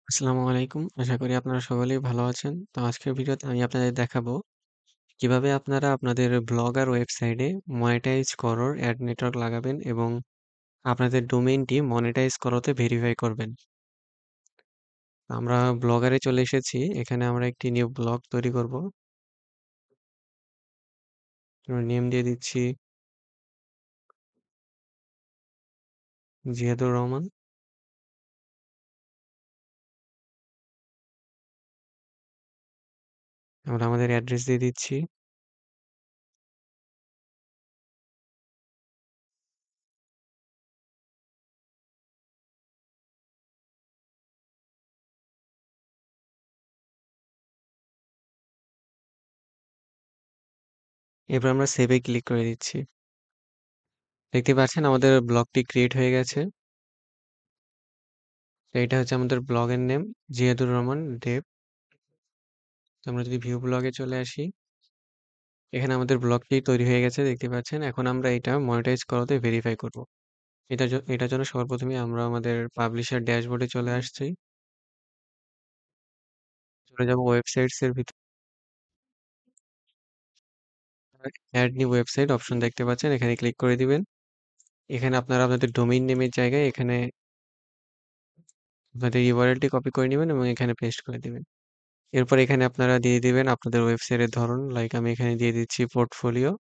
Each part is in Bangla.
আসসালামু আলাইকুম। আশা করি আপনারা সকলেই ভালো আছেন। তো আজকের ভিডিওতে আমি আপনাদের দেখাবো কিভাবে আপনারা আপনাদের ব্লগ আর ওয়েবসাইটে মনিটাইজ করার অ্যাড নেটওয়ার্ক লাগাবেন এবং আপনাদের ডোমেইনটি মনিটাইজ করাতে ভেরিফাই করবেন। আমরা ব্লগারে চলে এসেছি। এখানে আমরা একটি নিউ ব্লগ তৈরি করব। নেম দিয়ে দিচ্ছি জিয়াদুর রহমান। আমরা আমাদের অ্যাড্রেস দিয়ে দিচ্ছি। এরপর আমরা সেভে ক্লিক করে দিচ্ছি। দেখতে পাচ্ছেন আমাদের ব্লগটি ক্রিয়েট হয়ে গেছে। তো এটা হচ্ছে আমাদের ব্লগের নেম জিয়াদুর রহমান দেব। তো আমরা যদি ভিউ ব্লগে চলে আসি, এখানে আমাদের ব্লগটি তৈরি হয়ে গেছে দেখতে পাচ্ছেন। এখন আমরা এটা মনিটাইজ করাতে ভেরিফাই করব। এটার জন্য সবার প্রথমে আমরা আমাদের পাবলিশার ড্যাশবোর্ডে চলে আসছি। চলে যাব ওয়েবসাইটস এর ভিতরে। অ্যাড নিউ ওয়েবসাইট অপশন দেখতে পাচ্ছেন, এখানে ক্লিক করে দিবেন। এখানে আপনারা আপনাদের ডোমেইন নেমের জায়গায় এখানে আপনাদের ইউআরএলটি কপি করে নেবেন এবং এখানে পেস্ট করে দিবেন। এরপর এখানে আপনারা দিয়ে দিবেন আপনাদের ওয়েবসাইটের ধরন, লাইক আমি এখানে দিয়ে দিচ্ছি পোর্টফোলিও।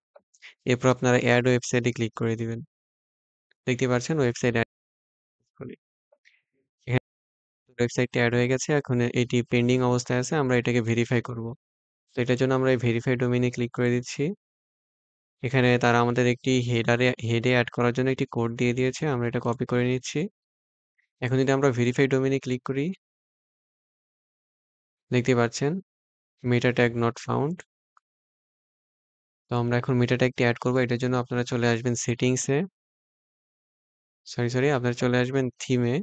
এরপর আপনারা অ্যাড ওয়েবসাইটে ক্লিক করে দিবেন। দেখতে পাচ্ছেন ওয়েবসাইট অ্যাড করে। ওয়েবসাইটটি এড হয়ে গেছে। এখন এটি পেন্ডিং অবস্থায় আছে। আমরা এটাকে ভেরিফাই করব। তো এটার জন্য আমরা এই ভেরিফাই ডোমেইনে ক্লিক করে দিচ্ছি। এখানে তারা আমাদের একটি হেডে এড করার জন্য একটি কোড দিয়ে দিয়েছে। আমরা এটা কপি করে নিচ্ছি। এখন যদি আমরা ভেরিফাই ডোমেইনে ক্লিক করি, দেখতে পাচ্ছেন মেটা ট্যাগ নট ফাউন্ড। তো আমরা এখন মেটা ট্যাগটি এড করব। এটার জন্য আপনারা চলে আসবেন সেটিংসে। সরি, আপনারা চলে আসবেন থিমে।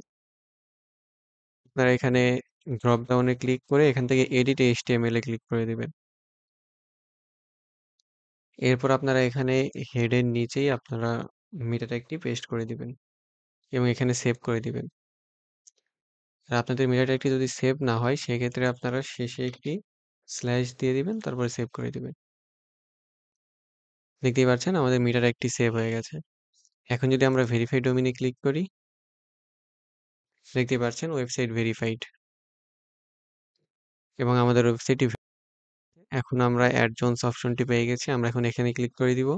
আপনারা এখানে ড্রপ ডাউনে ক্লিক করে এখান থেকে এডিট এইচটিএমএল এ ক্লিক করে দিবেন। এরপর আপনারা এখানে হেডের নিচেই আপনারা মেটা ট্যাগটি পেস্ট করে দিবেন এবং এখানে সেভ করে দিবেন। আর আপনাদের মেটা ট্যাগটি যদি সেভ না হয় সেক্ষেত্রে আপনারা শেষে একটি স্ল্যাশ দিয়ে দিবেন, তারপরে সেভ করে দিবেন। দেখতেই পাচ্ছেন আমাদের মেটা ট্যাগটি সেভ হয়ে গেছে। এখন যদি আমরা ভেরিফাই ডোমেইনে ক্লিক করি, দেখতে পাচ্ছেন ওয়েবসাইট ভেরিফাইড এবং আমাদের ওয়েবসাইটটি এখন আমরা অ্যাড জোনস অপশনটি পেয়ে গেছি। আমরা এখন এখানে ক্লিক করে দিব।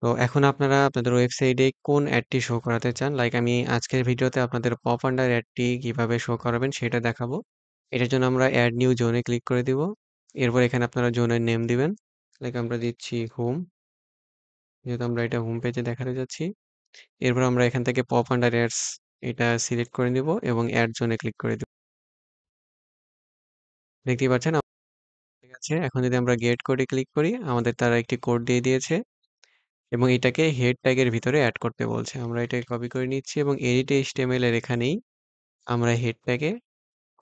তো এখন আপনারা আপনাদের ওয়েবসাইটে কোন অ্যাডটি শো করাতে চান, লাইক আমি আজকের ভিডিওতে আপনাদের পপ আন্ডার অ্যাডটি কিভাবে শো করাবেন সেটা দেখাবো। এটার জন্য আমরা অ্যাড নিউ জোনে ক্লিক করে দিব। এরপর এখানে আপনারা জোনের নেম দিবেন, লাইক আমরা দিচ্ছি হোম, যেহেতু আমরা এটা হোম পেজে দেখাতে যাচ্ছি। এরপর আমরা এখান থেকে পপ আন্ডার অ্যাডস এটা সিলেক্ট করে নিব এবং অ্যাড জোনে ক্লিক করে দিব। দেখতেই পাচ্ছেন ঠিক আছে। এখন যদি আমরা গেট কোডে ক্লিক করি, আমাদের তারা একটি কোড দিয়ে দিয়েছে এবং এটাকে হেড ট্যাগের ভিতরে অ্যাড করতে বলছে। আমরা এটাকে কপি করে নিচ্ছি এবং এডিট এইচটিএমএল এর এখানেই আমরা হেড ট্যাগে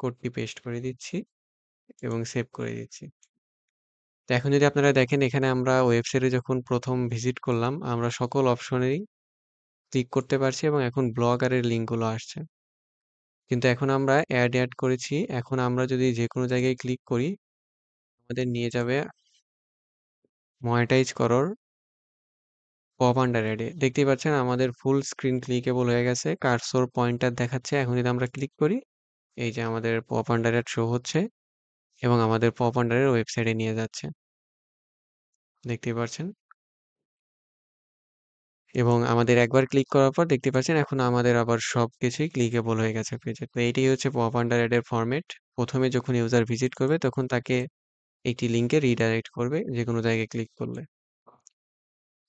কোডটি পেস্ট করে দিচ্ছি এবং সেভ করে দিচ্ছি। তো এখন যদি আপনারা দেখেন এখানে আমরা ওয়েবসাইটে যখন প্রথম ভিজিট করলাম, আমরা সকল অপশনেরই ক্লিক করতে পারছি এবং এখন ব্লগারের লিঙ্কগুলো আসছে। কিন্তু এখন আমরা অ্যাড করেছি। এখন আমরা যদি যেকোনো জায়গায় ক্লিক করি, আমাদের নিয়ে যাবে মনিটাইজ করার পপ আন্ডার অ্যাডে। দেখতেই পাচ্ছেন আমাদের ফুল স্ক্রিন ক্লিকেবল হয়ে গেছে। কার্সর পয়েন্টার দেখাচ্ছে। এখন যদি আমরা ক্লিক করি, এই যে আমাদের পপ আন্ডার অ্যাড শো হচ্ছে এবং আমাদের পপ আন্ডার এর ওয়েবসাইটে নিয়ে যাচ্ছে। দেখতেই পাচ্ছেন। এবং আমাদের একবার ক্লিক করার পর দেখতে পাচ্ছেন এখন আমাদের আবার সবকিছুই ক্লিকেবল হয়ে গেছে পেজে। তো এইটাই হচ্ছে পপ আন্ডার অ্যাড এর ফরম্যাট। প্রথমে যখন ইউজার ভিজিট করবে তখন তাকে একটি লিঙ্কে রিডাইরেক্ট করবে যেকোনো জায়গায় ক্লিক করলে।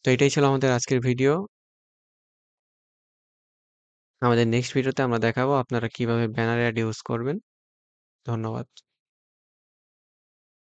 তো এটাই ছিল আমাদের আজকের ভিডিও। আমাদের নেক্সট ভিডিওতে আমরা দেখাবো আপনারা কিভাবে ব্যানার অ্যাড ইউজ করবেন। ধন্যবাদ।